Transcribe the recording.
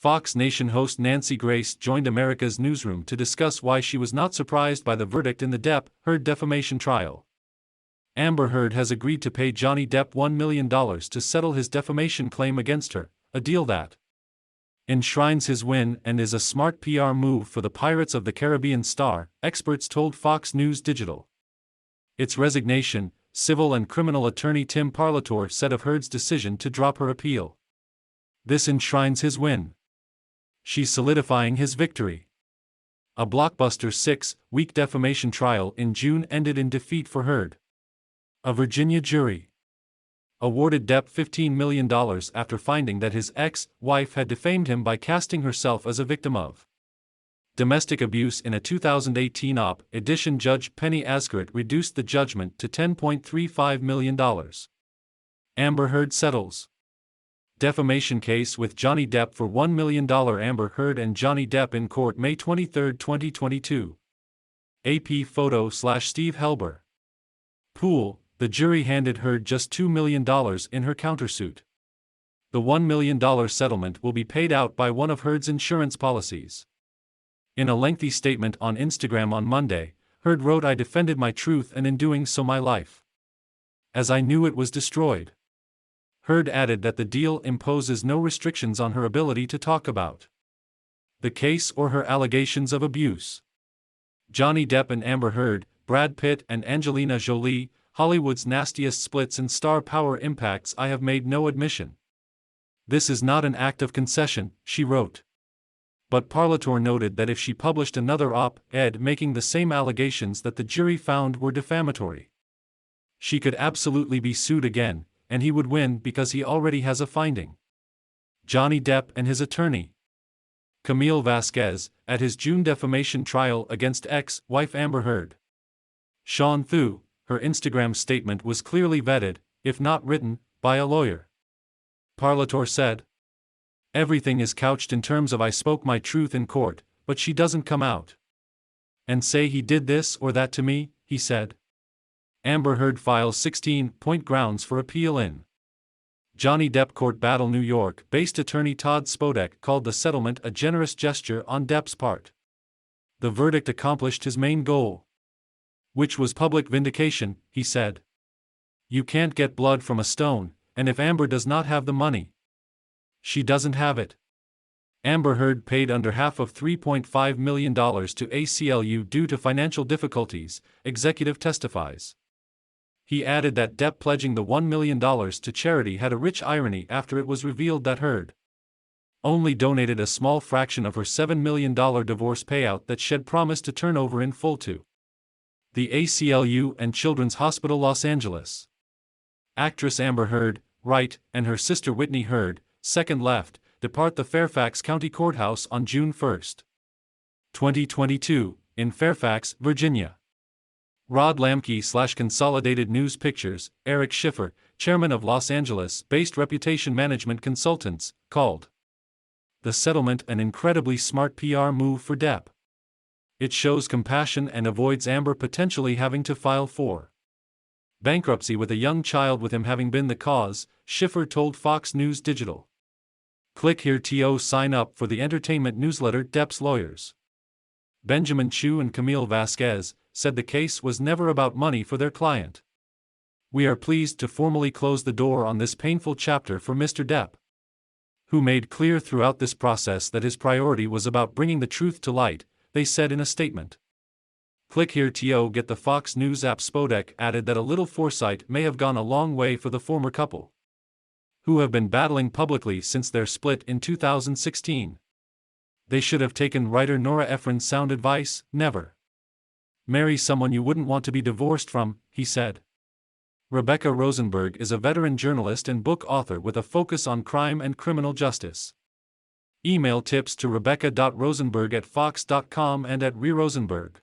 Fox Nation host Nancy Grace joined America's Newsroom to discuss why she was not surprised by the verdict in the Depp-Heard defamation trial. Amber Heard has agreed to pay Johnny Depp $1 million to settle his defamation claim against her, a deal that enshrines his win and is a smart PR move for the Pirates of the Caribbean star, experts told Fox News Digital. Its resignation, civil and criminal attorney Tim Parlator said of Heard's decision to drop her appeal. This enshrines his win. She's solidifying his victory. A blockbuster 6-week defamation trial in June ended in defeat for Heard. A Virginia jury awarded Depp $15 million after finding that his ex-wife had defamed him by casting herself as a victim of domestic abuse in a 2018 op. Edition. Judge Penny Asgaret reduced the judgment to $10.35 million. Amber Heard settles defamation case with Johnny Depp for $1 million. Amber Heard and Johnny Depp in court May 23, 2022. AP photo/Steve Helber. Pool. The jury handed Heard just $2 million in her countersuit. The $1 million settlement will be paid out by one of Heard's insurance policies. In a lengthy statement on Instagram on Monday, Heard wrote, "I defended my truth and in doing so my life, as I knew it was destroyed." Heard added that the deal imposes no restrictions on her ability to talk about the case or her allegations of abuse. Johnny Depp and Amber Heard, Brad Pitt and Angelina Jolie, Hollywood's nastiest splits and star power impacts. I have made no admission. This is not an act of concession, she wrote. But Parlator noted that if she published another op-ed making the same allegations that the jury found were defamatory, she could absolutely be sued again, and he would win because he already has a finding. Johnny Depp and his attorney, Camille Vasquez, at his June defamation trial against ex-wife Amber Heard. Sean Thu. Her Instagram statement was clearly vetted, if not written, by a lawyer. Parlator said, "Everything is couched in terms of I spoke my truth in court, but she doesn't come out and say he did this or that to me," he said. Amber Heard files 16-point grounds for appeal in Johnny Depp court battle. New York-based attorney Todd Spodek called the settlement a generous gesture on Depp's part. The verdict accomplished his main goal, which was public vindication, he said. "You can't get blood from a stone, and if Amber does not have the money, she doesn't have it." Amber Heard paid under half of $3.5 million to ACLU due to financial difficulties, executive testifies. He added that Depp pledging the $1 million to charity had a rich irony after it was revealed that Heard only donated a small fraction of her $7 million divorce payout that she'd promised to turn over in full to the ACLU and Children's Hospital Los Angeles. Actress Amber Heard, right, and her sister Whitney Heard, second left, depart the Fairfax County Courthouse on June 1, 2022, in Fairfax, Virginia. Rod Lamke / Consolidated News Pictures, Eric Schiffer, chairman of Los Angeles-based reputation management consultants, called the settlement an incredibly smart PR move for Depp. It shows compassion and avoids Amber potentially having to file for bankruptcy with a young child, with him having been the cause, Schiffer told Fox News Digital. Click here to sign up for the entertainment newsletter. Depp's lawyers, Benjamin Chu and Camille Vasquez, said the case was never about money for their client. "We are pleased to formally close the door on this painful chapter for Mr. Depp, who made clear throughout this process that his priority was about bringing the truth to light," they said in a statement. Click here to get the Fox News app. Spodek added that a little foresight may have gone a long way for the former couple, who have been battling publicly since their split in 2016. "They should have taken writer Nora Ephron's sound advice: never marry someone you wouldn't want to be divorced from," he said. Rebecca Rosenberg is a veteran journalist and book author with a focus on crime and criminal justice. Email tips to rebecca.rosenberg@fox.com and @rerosenberg.